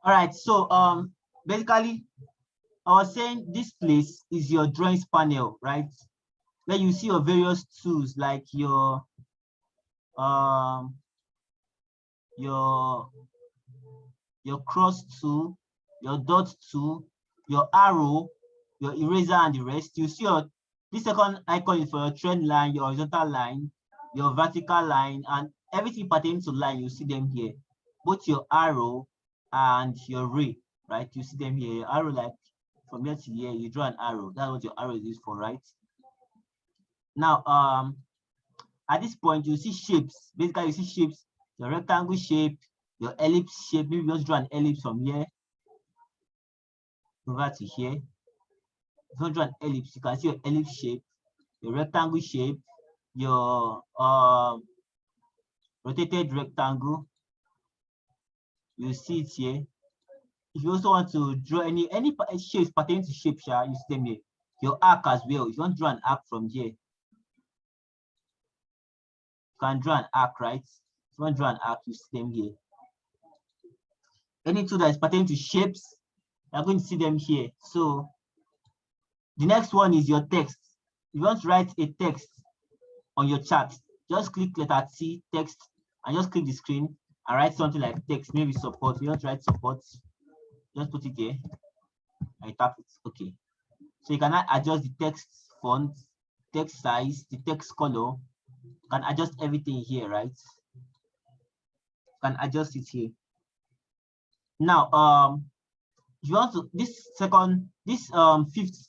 All right, so basically I was saying this place is your drawings panel, right? Where you see your various tools like um your your cross tool, your dot tool, your arrow, your eraser, and the rest. You see your this second icon is for your trend line, your horizontal line, your vertical line, and everything pertaining to line. You see them here. Both your arrow and your ray, right? You see them here. Your arrow, like from here to here, you draw an arrow. That's what your arrow is used for, right? Now, at this point, you see shapes. Basically, you see shapes, your rectangle shape, your ellipse shape. Maybe just draw an ellipse from here over to here. If you draw an ellipse, you can see your ellipse shape, your rectangle shape, your rotated rectangle. You see it here. If you also want to draw any shapes pertaining to shape, you see them here. Your arc as well. If you want to draw an arc from here, you can draw an arc, right? If you want to draw an arc, you see them here. Any tool that is pertaining to shapes, you're going to see them here. So the next one is your text. If you want to write a text on your chart, just click letter T, text, and just click the screen and write something like text, maybe support. If you want to write support, just put it here. I tap it. Okay. So you can adjust the text font, text size, the text color. You can adjust everything here, right? You can adjust it here. Now, if you want to, this fifth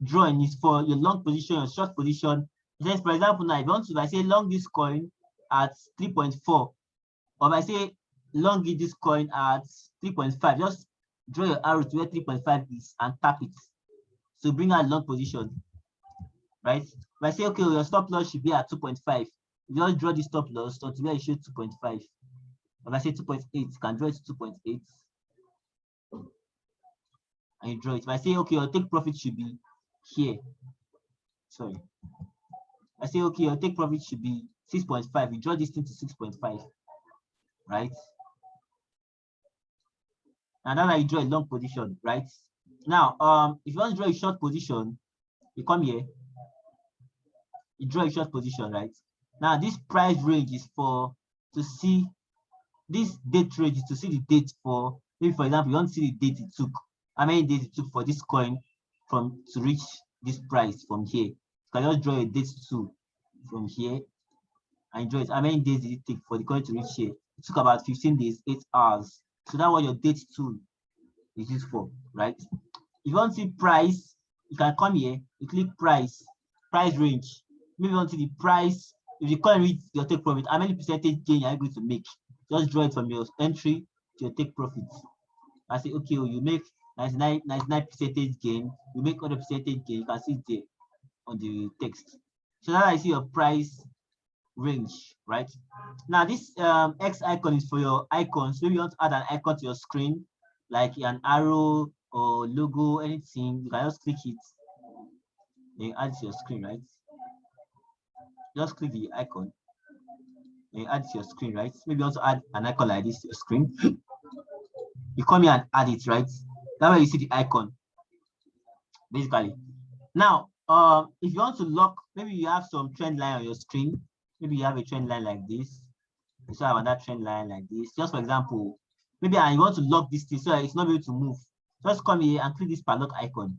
drawing is for your long position, your short position. It says, for example, now if you want to, if I say long this coin at 3.4, or if I say long this coin at 3.5, just draw your arrow to where 3.5 is and tap it. So bring out long position, right? If I say, okay, your stop loss should be at 2.5, you just draw the stop loss to where it shows 2.5. If I say 2.8, you can draw it to 2.8. And you draw it. If I say, okay, your take profit should be here. Sorry. I say, okay, your take profit should be 6.5. You draw this thing to 6.5, right? And then I draw a long position, right? Now, if you want to draw a short position, you come here, you draw a short position, right? Now, this price range is to see, this date range is to see the date for, maybe for example, you want to see the date it took, how many days it took for this coin to reach this price from here. You can just draw a date too from here and draw it. How many days did it take for the coin to reach here? It took about 15 days, 8 hours. So that's what your date tool is used for, right? If you want to see price, you can come here, you click price range. Maybe you want to see the price, if the coin reach your take profit, how many percentage gain are you going to make? Just draw it from your entry to your take profit. I say, okay, you make 99 percentage gain, you make other percentage gain, you can see it there on the text. So now I see your price range, right? Now this X icon is for your icons. Maybe you want to add an icon to your screen, like an arrow or logo, anything, you can just click it, then add to your screen, right? Just click the icon, then add to your screen, right? Maybe you want to add an icon like this to your screen. You come here and add it, right? That way you see the icon, basically. Now, if you want to lock, maybe you have some trend line on your screen. Maybe you have a trend line like this. You also have another trend line like this. Just for example, maybe I want to lock this thing so it's not able to move. Just come here and click this padlock icon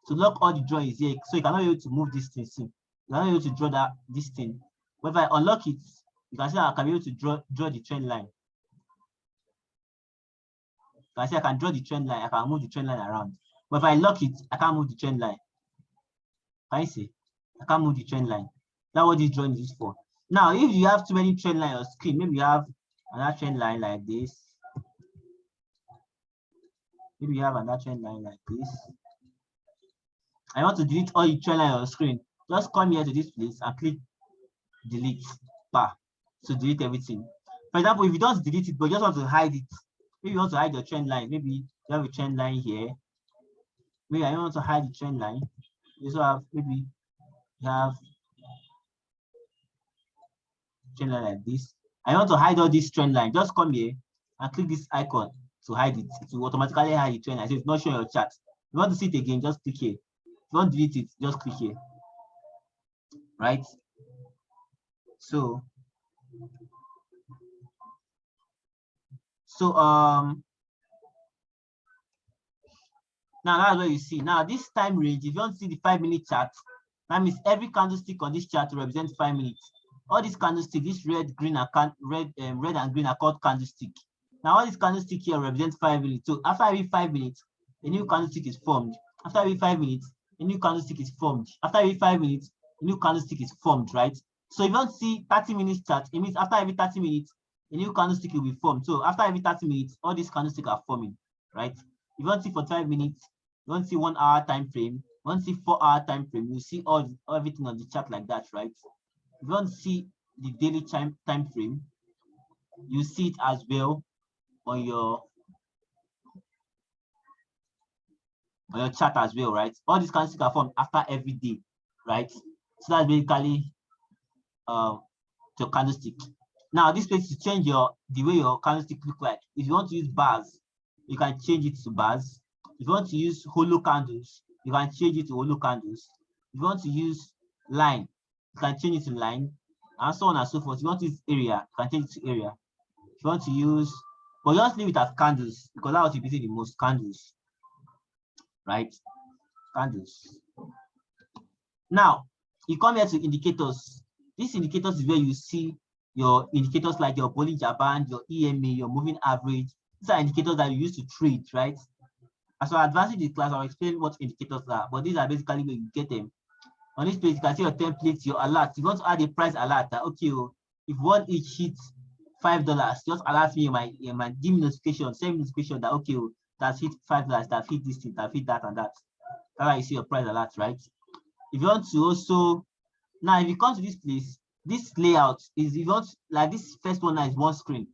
to lock all the drawings here, so you cannot be able to move this thing. See, you cannot be able to draw this thing. But if I unlock it, you can see I can be able to draw the trend line. You can see I can draw the trend line. I can move the trend line around. But if I lock it, I can't move the trend line. Can you see? I can't move the trend line. That's what this drawing is used for. Now, if you have too many trend lines on screen, maybe you have another trend line like this. Maybe you have another trend line like this. I want to delete all the trend lines on your screen. Just come here to this place and click delete bar to delete everything. For example, if you don't delete it, but you just want to hide it, maybe you want to hide your trend line. Maybe you have a trend line here. Maybe I want to hide the trend line. You also have, maybe you have trend line like this. I want to hide all this trend line. Just come here and click this icon to hide it. It will automatically hide the trend. I say it's not showing your chart. If you want to see it again, just click here. If you want to delete it, just click here. Right? So now that's what you see. Now this time range, if you want to see the 5-minute chart, that means every candlestick on this chart represents 5 minutes. All these candlesticks, this red, green, and red and green are called candlestick. Now all these candlestick here represent 5 minutes. So after every 5 minutes, a new candlestick is formed. After every 5 minutes, a new candlestick is formed. After every 5 minutes, a new candlestick is formed, right? So if you want to see 30 minutes chart, it means after every 30 minutes, a new candlestick will be formed. So after every 30 minutes, all these candlesticks are forming, right? If you want to see for 5 minutes, you want to see 1 hour time frame, you want to see 4 hour time frame, you see everything on the chart like that, right? If you want to see the daily time frame, you see it as well on your chart as well, right? All these candlesticks are formed after every day, right? So that's basically your candlestick. Now this place to change the way your candlestick look like. If you want to use bars, you can change it to bars. If you want to use hollow candles, you can change it to hollow candles. If you want to use line, you can change it to line, and so on and so forth. If you want to use area, you can change it to area. If you want to use, but just leave it as candles because that's what you see the most, candles, right? Candles. Now you come here to indicators. These indicators is where you see your indicators like your Bollinger Band, your EMA, your moving average. These are indicators that you use to trade, right? As we're advancing the class, I'll explain what indicators are, but these are basically where you get them. On this page, you can see your templates, your alert. You want to add a price alert that, okay, if one each hits $5, just alert me in my give me notification, send me notification that, okay, that's hit $5, that hit this thing, that hit that and that. That's how you see your price alert, right? If you want to also, now if you come to this place, this layout is, if you want, like this first one now is one screen.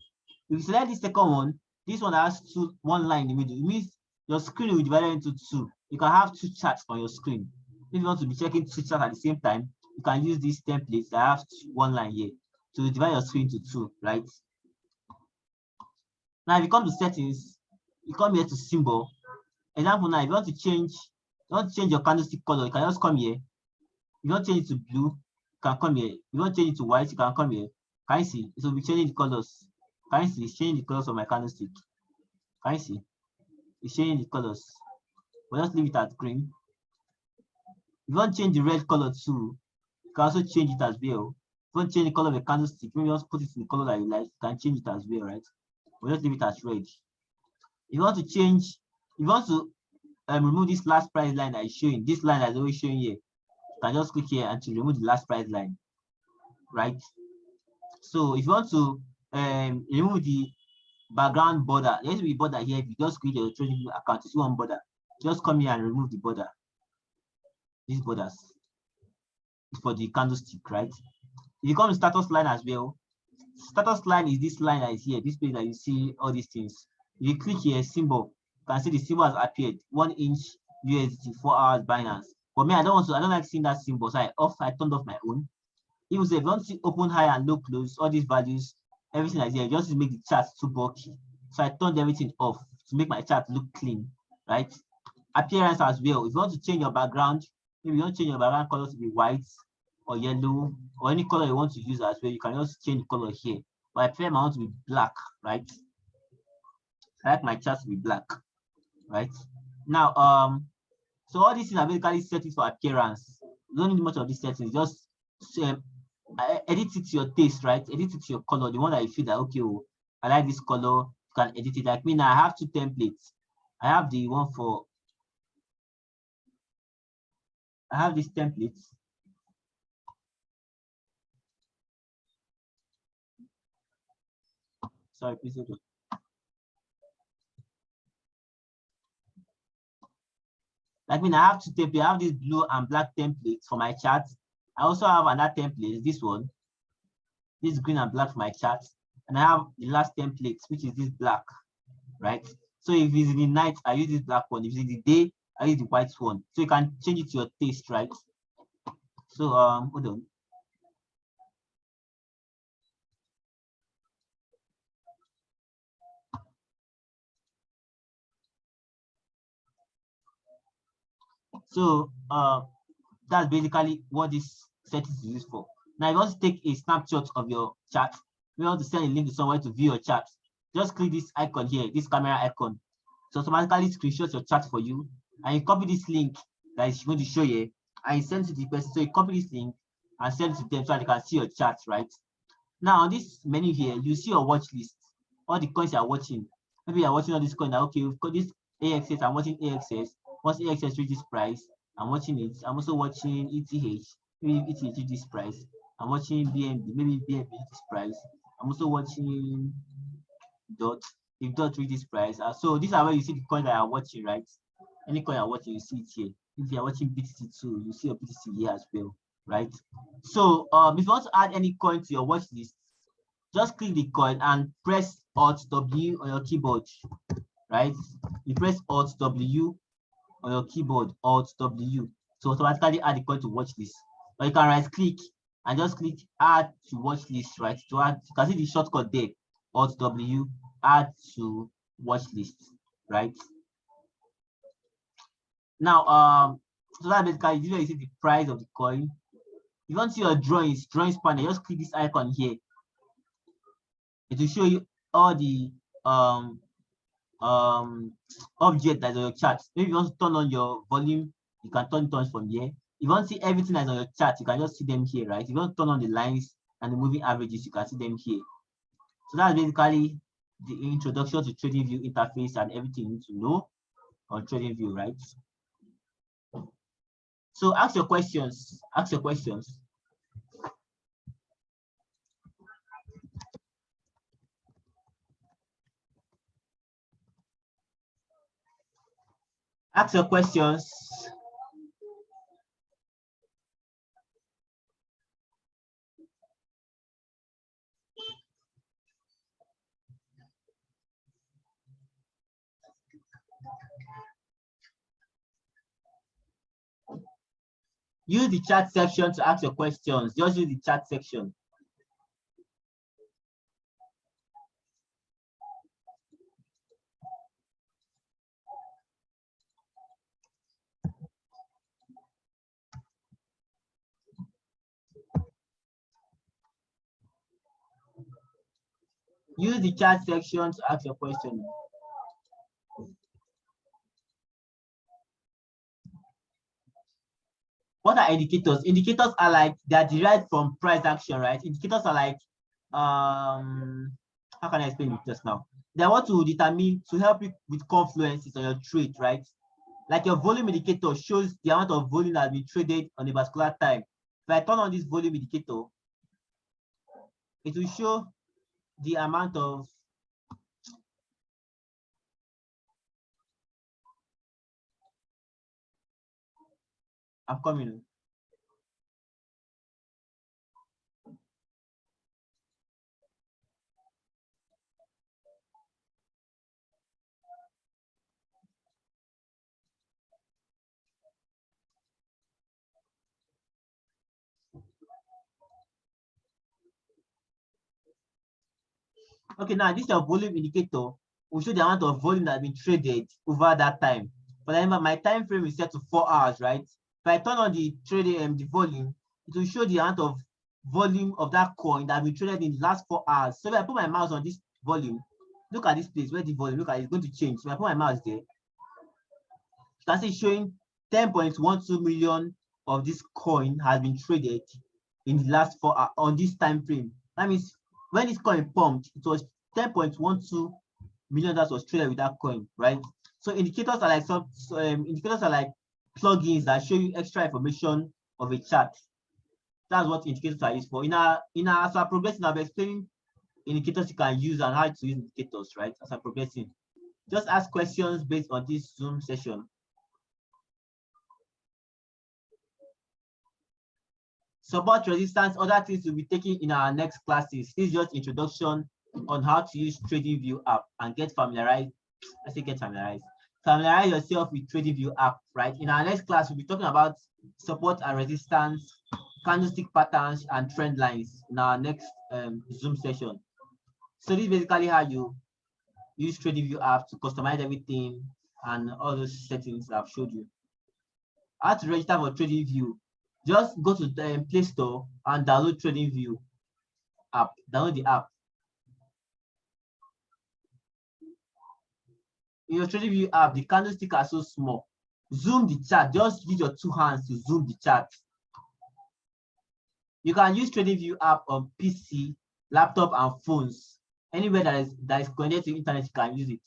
If you select this second one, this one has one line in the middle. It means your screen will be divided into two. You can have 2 charts on your screen. If you want to be checking 2 charts at the same time, you can use these templates that have one line here to divide your screen into 2, right? Now, if you come to settings, you come here to symbol. Example now, if you want to change your candlestick color, you can just come here. If you want to change it to blue, you can come here. If you want to change it to white, you can come here. Can you see? It will be changing the colors. Can you see? It's changing the colors of my candlestick. Can you see? It's changing the colors. We'll just leave it at green. If you want to change the red color too, you can also change it as well. If you want to change the color of the candlestick, maybe just put it in the color that you like, you can change it as well, right? We'll just leave it as red. If you want to change, if you want to remove this last price line that is showing, this line that is always showing here, you can just click here and to remove the last price line, right? So if you want to remove the background border, there used to be border here. If you just create your trading account, you see one border, just come here and remove the border. These borders is for the candlestick, right? If you come to status line as well, status line is this line that is here, this page that you see all these things. If you click here, symbol, you can see the symbol has appeared, 1 inch USD, 4 hours Binance. For me, I don't like seeing that symbol, so I turned off my own. Even if you want to see open, high, and low close, all these values, everything is here, just to make the chart too bulky. So I turned everything off to make my chart look clean, right? Appearance as well. If you want to change your background, maybe you want to change your background color to be white or yellow or any color you want to use as well, you can just change the color here. But I prefer my own to be black, right? I like my chart to be black, right? Now, so all these things are basically settings for appearance. You don't need much of these settings, just edit it to your taste, right? Edit it to your color, the one that you feel that, okay, I like this color, you can edit it. Like me now, I have 2 templates. I have the one for, I have these templates. Sorry, please hold on. Like me, I have 2 templates. I have this blue and black templates for my chart. I also have another template, this one, this green and black for my chart. And I have the last template, which is this black, right? So if it's in the night, I use this black one. If it's in the day, I use the white one. So you can change it to your taste, right? So hold on. So that's basically what this settings is used for. Now, if you want to take a snapshot of your chart, you want to send a link to someone to view your chart, just click this icon here, this camera icon. So automatically screenshot your chart for you, and you copy this link that is going to show you, and you send it to the person. So you copy this link and send it to them so they can see your chart, right? Now on this menu here, you see your watch list, all the coins you are watching. Maybe you are watching all these coins. Okay, we've got this AXS. I'm watching AXS. Once AXS reaches this price, I'm watching it. I'm also watching ETH. Maybe ETH reaches this price. I'm watching BNB. Maybe BNB this price. I'm also watching DOT. If DOT reaches this price, so these are where you see the coins that you are watching, right? Any coin you are watching, you see it here. If you are watching BTC2, you see your BTC here as well, right? So if you want to add any coin to your watch list, just click the coin and press Alt W on your keyboard, right? You press Alt W on your keyboard, Alt W, to automatically add the coin to watch list. Or you can right click and just click add to watch list, right? To add, you can see the shortcut there, Alt W, add to watch list, right? Now, so that basically you see the price of the coin. If you want to see your drawings panel, just click this icon here. It will show you all the object that's on your chart. Maybe you want to turn on your volume, you can turn it on from here. If you want to see everything that's on your chart, you can just see them here, right? If you want to turn on the lines and the moving averages, you can see them here. So that's basically the introduction to TradingView interface and everything you need to know on TradingView, right? So ask your questions. Ask your questions. Ask your questions. Use the chat section to ask your questions. Just use the chat section. Use the chat section to ask your question. What are indicators? Indicators are like, they are derived from price action, right? Indicators are like, how can I explain it just now? They want to determine, to help you with confluences on your trade, right? Like your volume indicator shows the amount of volume that has been traded on a particular time. If I turn on this volume indicator, it will show the amount of I'm coming. Okay, now this is your volume indicator. Will show the amount of volume that has been traded over that time. For example, my time frame is set to 4 hours, right? If I turn on the trading the volume, it will show the amount of volume of that coin that has been traded in the last 4 hours. So if I put my mouse on this volume, look at this place where the volume, look at it, it's going to change. So if I put my mouse there, you can see showing 10.12 million of this coin has been traded in the last 4 hours on this time frame. That means when this coin pumped, it was 10.12 million that was traded with that coin, right? So indicators are like indicators are like plugins that show you extra information of a chart. That's what indicators are used for. As we're progressing, I'll be explaining indicators you can use and how to use indicators, right? As I'm progressing. Just ask questions based on this Zoom session. Support resistance, other things we'll be taking in our next classes. This is just introduction on how to use TradingView app and get familiarized. I say get familiarized. Familiarize yourself with TradingView app, right? In our next class, we'll be talking about support and resistance, candlestick patterns, and trend lines in our next Zoom session. So this is basically how you use TradingView app to customize everything and all those settings that I've showed you. how to register for TradingView. Just go to the Play Store and download TradingView app. Download the app. In your TradingView app, the candlestick are so small. Zoom the chart. Just use your 2 hands to zoom the chart. You can use TradingView app on PC, laptop, and phones. Anywhere that is connected to internet, you can use it.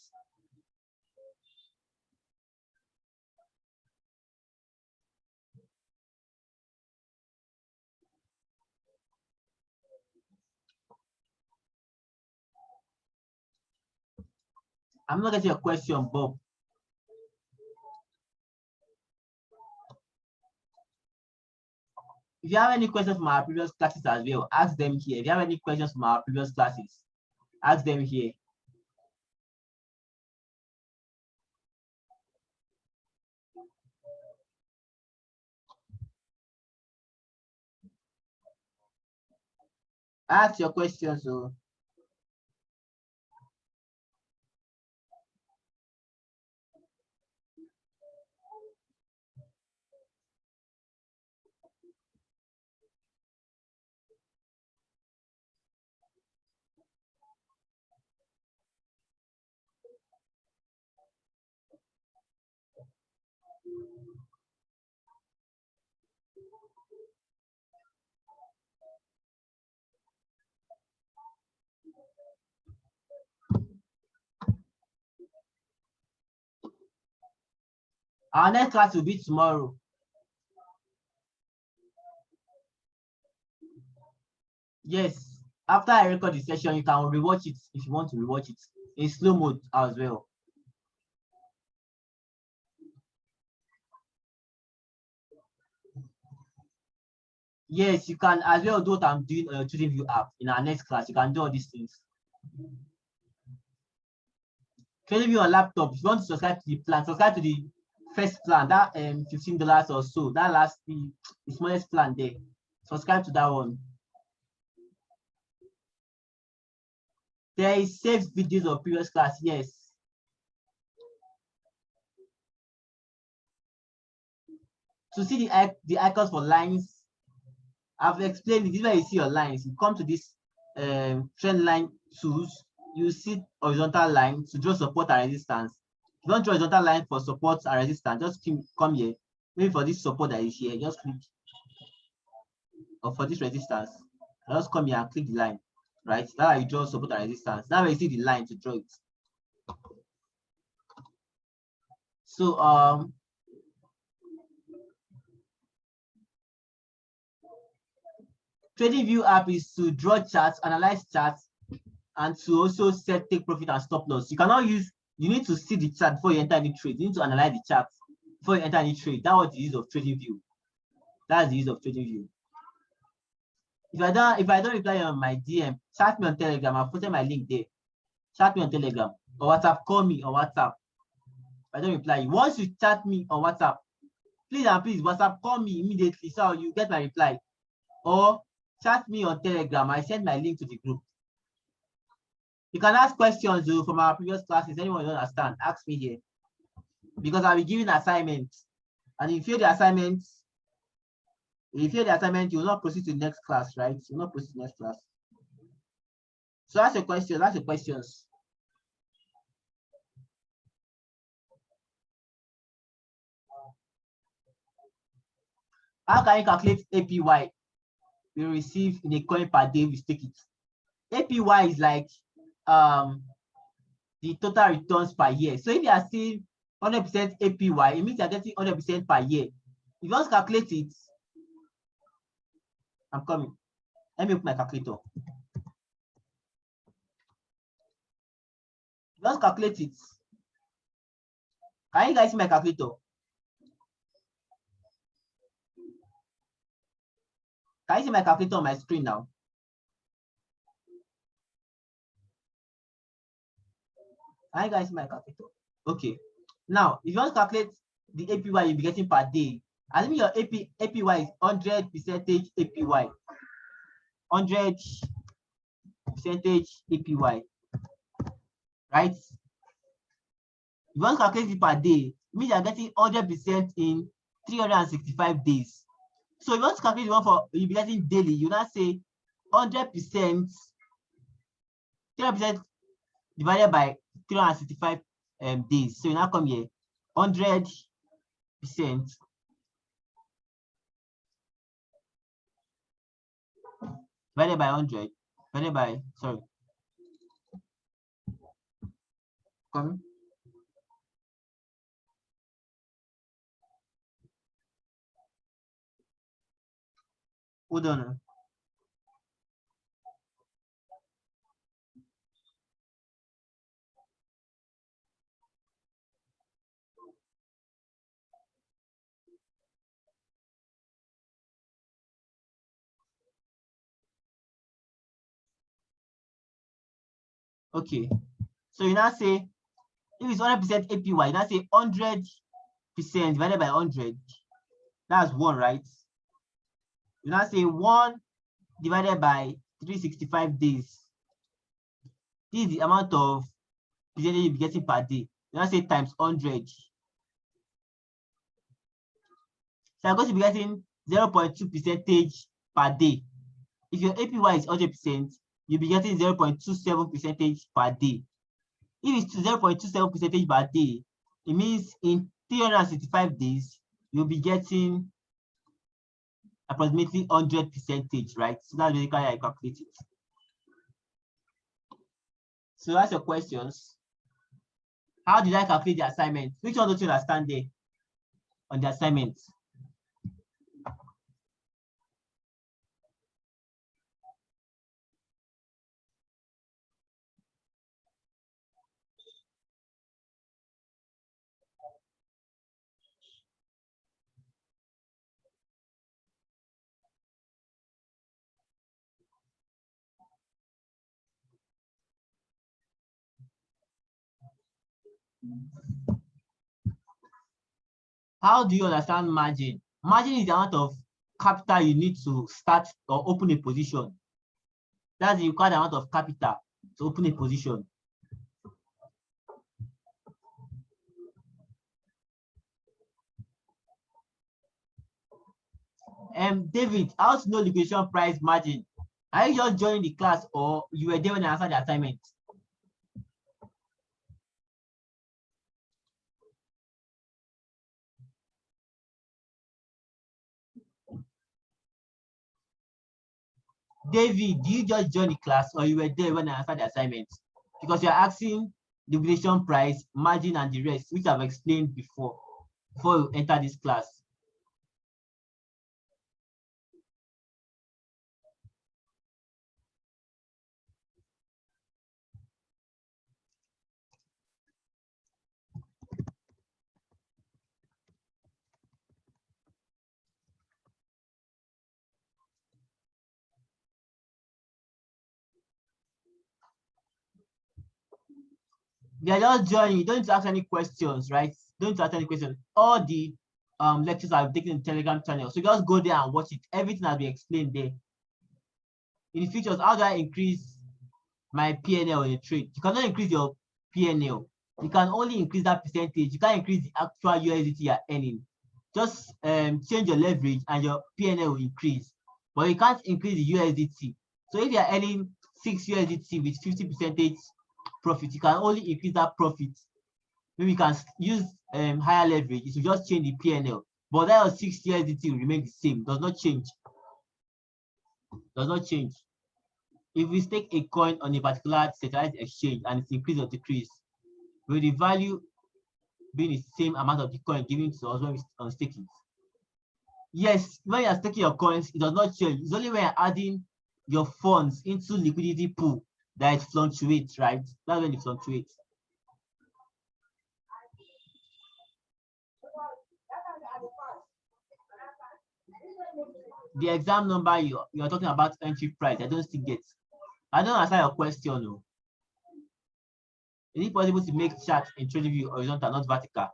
I'm not getting your question, Bob. If you have any questions from our previous classes as well, ask them here. If you have any questions from our previous classes, ask them here. Ask your questions. So. Our next class will be tomorrow. Yes, after I record the session, you can rewatch it if you want to rewatch it in slow mode as well. Yes, you can as well do what I'm doing on your TradingView app in our next class. You can do all these things. TradingView on laptop, if you want to subscribe to the plan, subscribe to the first plan, that $15 or so, that last the smallest plan there. Subscribe to that one. There is saved videos of previous class, yes. To see the icons for lines, I've explained it. This is where you see your lines. You come to this trend line tools, you see horizontal line to draw support and resistance. If you don't draw horizontal line for support and resistance, just come here. Maybe for this support that is here, just click. Or for this resistance, just come here and click the line. Right? That's how you draw support and resistance. Now you see the line to draw it. So TradingView app is to draw charts, analyze charts, and to also set take profit and stop loss. You cannot use, you need to see the chart before you enter any trade. You need to analyze the chart before you enter any trade. That's what the use of TradingView. That's the use of TradingView. If I don't reply on my DM, chat me on Telegram. I'll put my link there. Chat me on Telegram or WhatsApp. Call me on WhatsApp. If I don't reply you, once you chat me on WhatsApp, please and please WhatsApp call me immediately so you get my reply. Or chat me on Telegram. I send my link to the group. You can ask questions from our previous classes. Anyone who don't understand, ask me here. Because I'll be giving assignments. And if you fail the assignment, you will not proceed to the next class, right? You will not proceed to the next class. So ask a question, ask your questions. How can you calculate APY we receive in a coin per day we stake it? APY is like the total returns per year. So if you are seeing 100% APY, it means you are getting 100% per year. If you want to calculate it, I'm coming. Let me open my calculator. Let's calculate it. Can you guys see my calculator? Can you see my calculator on my screen now? Can you guys see my calculator? Okay. Now, if you want to calculate the APY you'll be getting per day, assuming your APY is 100% APY. 100% APY. Right? If you want to calculate it per day, it means you're getting 100% in 365 days. So if you want to calculate the one for you'll be getting daily, you now say 100%, 300% divided by 365 days. So you now come here, 100% divided by 100, divided by, sorry, come. Hold on. Okay. So you now say, if it's 100% APY, you now say 100% divided by 100. That's 1, right? You now say 1 divided by 365 days. This is the amount of percentage you'll be getting per day. You now say times 100. So I'm going to be getting 0.2 percentage per day. If your APY is 100%, you'll be getting 0.27 percentage per day. If it's 0.27 percentage per day, it means in 365 days, you'll be getting approximately 100 percentage, right? So that's basically how I calculate it. So that's your questions. How did I calculate the assignment? Which one don't you understand there on the assignment? How do you understand margin? Margin is the amount of capital you need to start or open a position. That's the required amount of capital to open a position. David, how to know liquidation price margin? Are you just joining the class or you were there when I answered the assignment? David, do you just join the class or you were there when I answered the assignment? Because you're asking liquidation price, margin, and the rest, which I've explained before you enter this class. They are just joining. You don't need to ask any questions, right? Don't need to ask any questions. All the lectures I've taken in the Telegram channel. So just go there and watch it. Everything has been explained there. In the future, how do I increase my PNL in a trade? You cannot increase your PNL. You can only increase that percentage. You can't increase the actual USDT you're earning. Just change your leverage and your PNL will increase. But you can't increase the USDT. So if you're earning 6 USDT with 50% profit, you can only increase that profit. Maybe you can use higher leverage. It will just change the PNL. But that 6 USDT will remain the same. Does not change. Does not change. If we stake a coin on a particular centralized exchange and it's increased or decreased, will the value be the same amount of the coin given to us when we stake it? Yes, when you're staking your coins, it does not change. It's only when you're adding your funds into liquidity pool that it fluctuates, right? That's when it fluctuates. The exam number you're talking about entry price, I don't still get. I don't answer your question. No. Is it possible to make chart in TradingView horizontal, not vertical?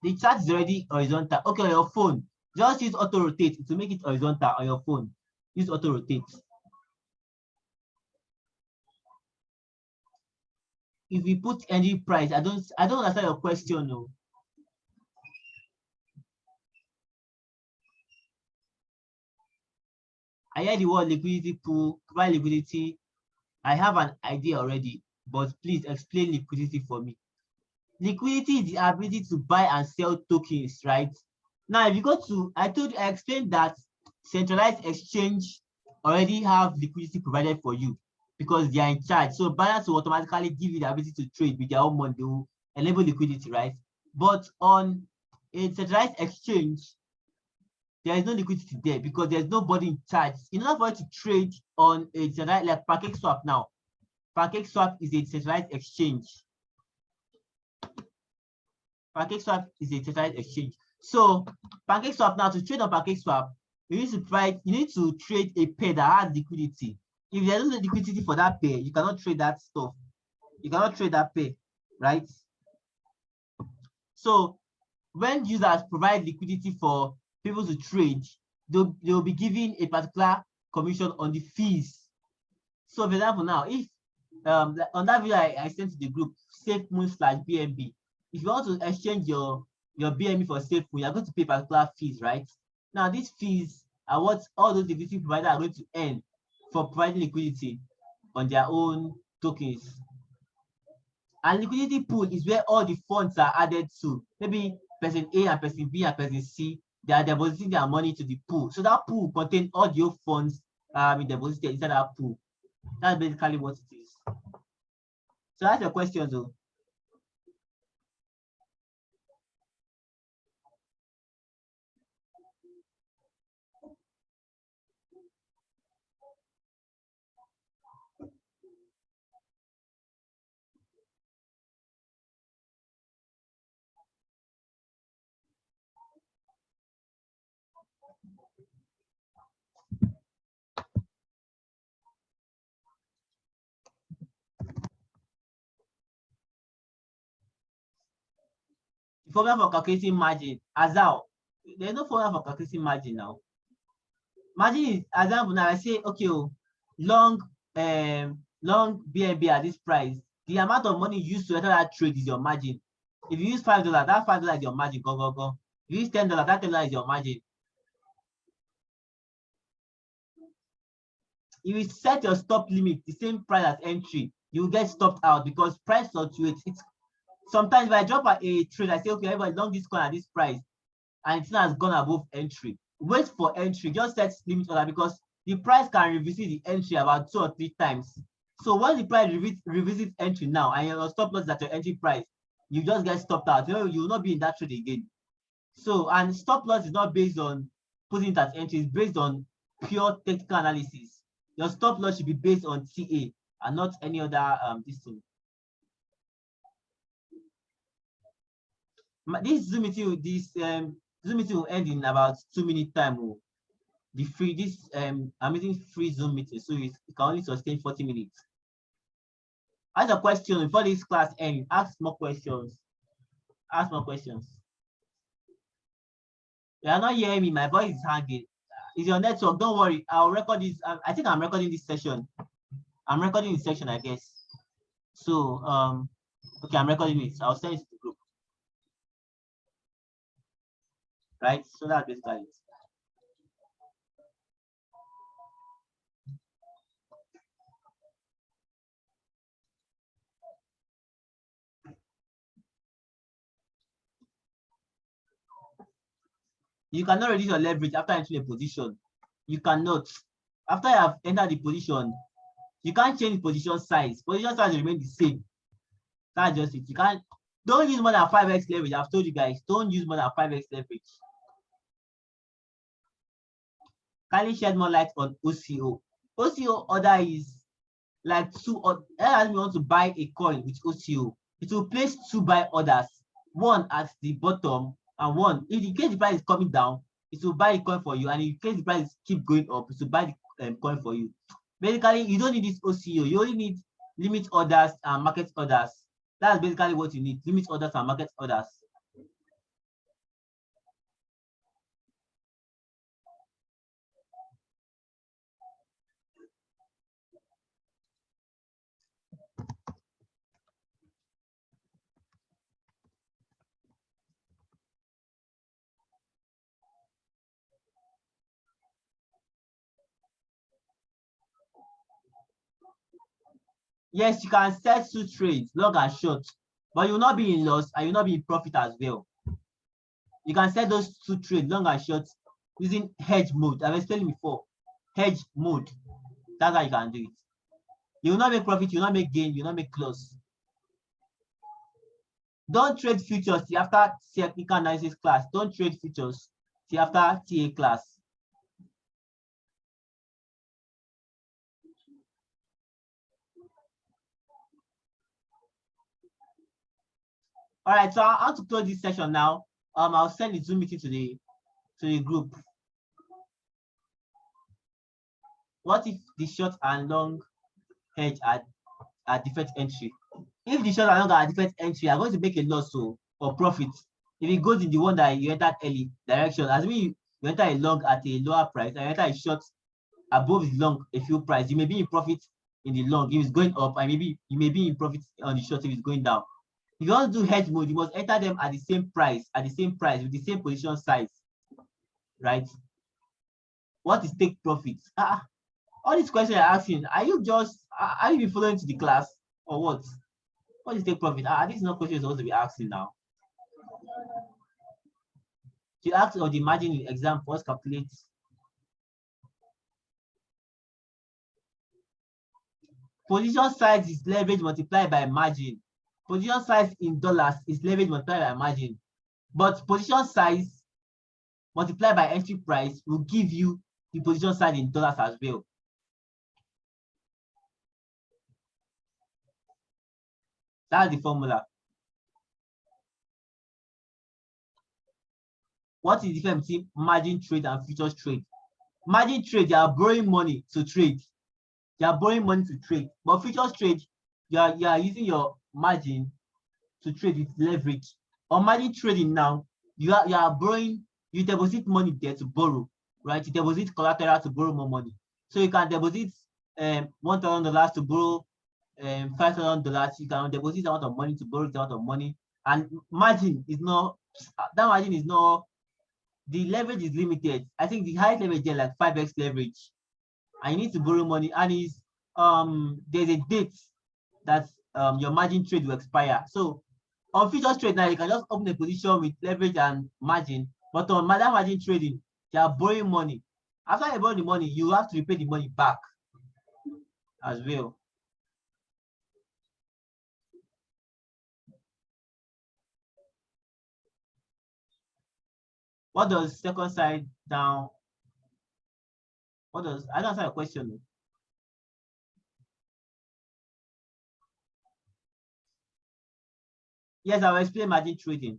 The chart is already horizontal. Okay, on your phone, just use auto rotate to make it horizontal on your phone. Use auto rotate. If we put any price, I don't understand your question. No. I hear the word liquidity pool, provide liquidity. I have an idea already, but please explain liquidity for me. Liquidity is the ability to buy and sell tokens, right? Now, if you go to, I explained that centralized exchange already have liquidity provided for you because they are in charge. So buyers will automatically give you the ability to trade with their own money. They will enable liquidity, right? But on a centralized exchange, there is no liquidity there because there's nobody in charge. In order for you to trade on a centralized, like PancakeSwap now, PancakeSwap is a centralized exchange. PancakeSwap is a centralized exchange. So PancakeSwap now, to trade on PancakeSwap, you need to trade a pair that has liquidity. If there's no liquidity for that pair, you cannot trade that stuff. You cannot trade that pair, right? So when users provide liquidity for people to trade, they'll be given a particular commission on the fees. So for example, now if on that video I sent to the group, SafeMoon/BNB, if you want to exchange your BNB for SafeMoon, you're going to pay particular fees, right? Now these fees are what all those liquidity providers are going to earn for providing liquidity on their own tokens. And liquidity pool is where all the funds are added to. Maybe person A and person B and person C, they are depositing their money to the pool. So that pool contains all your funds deposited inside that pool. That's basically what it is. So that's your question, though. The formula for calculating margin, Azal. There's no formula for calculating margin now. Margin is, example now, I say, okay, long BNB at this price, the amount of money used to enter that trade is your margin. If you use $5, that $5 is your margin. Go. If you use $10, that $10 is your margin. If you set your stop limit the same price as entry, you will get stopped out because price fluctuates. Sometimes if I drop a trade, I say, okay, everybody long this coin at this price, and it has gone above entry. Wait for entry, just set limit order because the price can revisit the entry about 2 or 3 times. So once the price revisits entry now and your stop loss is at your entry price, you just get stopped out. You will not be in that trade again. So, and stop loss is not based on putting it as entry, it's based on pure technical analysis. Your stop loss should be based on TA and not any other this thing. This Zoom meeting will end in about 2 minutes time. The free I'm using free Zoom meeting, so it can only sustain 40 minutes. Ask a question before this class ends. Ask more questions. Ask more questions. You are not hearing me. My voice is hanging. It's your network. Don't worry. I'll record this. I think I'm recording this session. I'm recording this section, I guess. So okay, I'm recording it. I'll send it to the group. Right? So that's basically it. You cannot reduce your leverage after entering a position. You cannot. After you have entered the position, you can't change the position size. Position size will remain the same. That's just it. You can't. Don't use more than 5x leverage. I've told you guys, don't use more than 5x leverage. Kindly shed more light on OCO. OCO order is like two. As we want to buy a coin with OCO, it will place 2 buy orders, one at the bottom and one. If in case the price is coming down, it will buy the coin for you, and in case the price keep going up, it will buy the coin for you. Basically, you don't need this OCO. You only need limit orders and market orders. That's basically what you need: limit orders and market orders. Yes, you can set two trades, long and short, but you will not be in loss and you will not be in profit as well. You can set those two trades, long and short, using hedge mode. I've explained before. Hedge mode. That's how you can do it. You will not make profit, you will not make gain, you will not make loss. Don't trade futures till after technical analysis class. Don't trade futures till after TA class. All right, so I want to close this session now. I'll send the Zoom meeting to the group. What if the short and long hedge are different entry? If the short and long are different entry, are going to make a loss or profit. If it goes in the one that you entered early direction, as mean you enter a long at a lower price and you enter a short above the long a few price, you may be in profit in the long if it's going up, and maybe you may be in profit on the short if it's going down. If you want to do hedge mode, you must enter them at the same price, with the same position size, right? What is take profit? All these questions you're asking, are you following to the class or what? What is take profit? This is not questions you're supposed to be asking now. You ask or the margin in exam first calculate. Position size is leverage multiplied by margin. Position size in dollars is leverage multiplied by margin. But position size multiplied by entry price will give you the position size in dollars as well. That's the formula. What is the difference between margin trade and futures trade? Margin trade, you are borrowing money to trade. You are borrowing money to trade. But futures trade, you are using your margin to trade with leverage. On margin trading now, you are borrowing, you deposit money there to borrow, right? You deposit collateral to borrow more money. So you can deposit $1,000 to borrow $5,000. You can deposit amount of money to borrow the amount of money. And margin is not, that margin is not, the leverage is limited. I think the highest leverage is like 5x leverage. And you need to borrow money, and is there's a date that your margin trade will expire. So on futures trade now, you can just open a position with leverage and margin, but on margin trading, you are borrowing money. After you borrow the money, you have to repay the money back as well. What does second side down? What does, I don't answer your question. Yes, I will explain margin trading.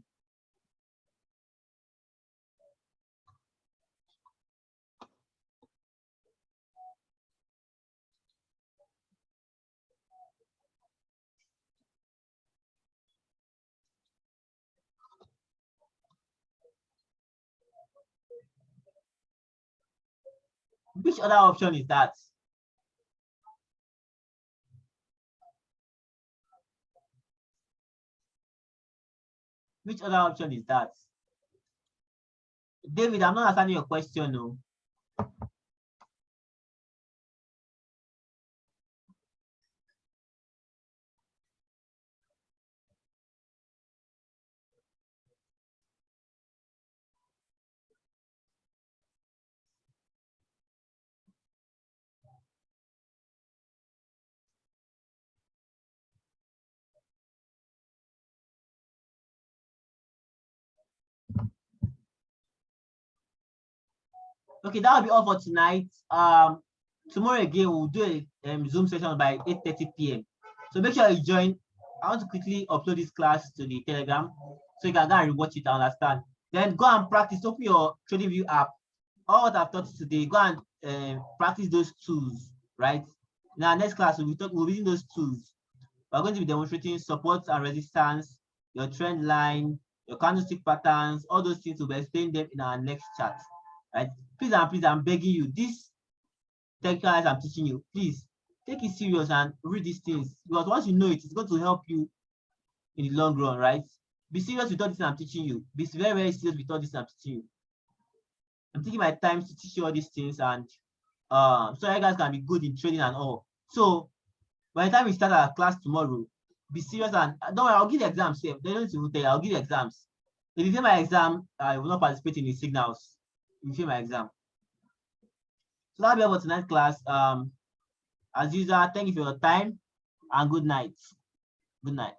Which other option is that? Which other option is that? David, I'm not answering your question, no. Okay, that will be all for tonight. Tomorrow again we'll do a Zoom session by 8:30 p.m. So make sure you join. I want to quickly upload this class to the Telegram so you can go and rewatch it and understand. Then go and practice. Open your TradingView app. All what I've taught you today, go and practice those tools, right? Now next class we'll be using those tools. We're going to be demonstrating support and resistance, your trend line, your candlestick patterns, all those things. We'll be explaining them in our next chat, right? Please, I'm begging you, this technical I'm teaching you, please take it serious and read these things, because once you know it, it's going to help you in the long run, right? Be serious with all this I'm teaching you. Be very, very serious with all this I'm teaching you. I'm taking my time to teach you all these things, and so you guys can be good in trading and all. So By the time we start our class tomorrow, be serious and don't worry, I'll give the exams. They don't even tell you, I'll give the exams. If you fail my exam, I will not participate in the signals. If you fail my exam. So that'll be all for tonight's class. As usual, thank you for your time and good night. Good night.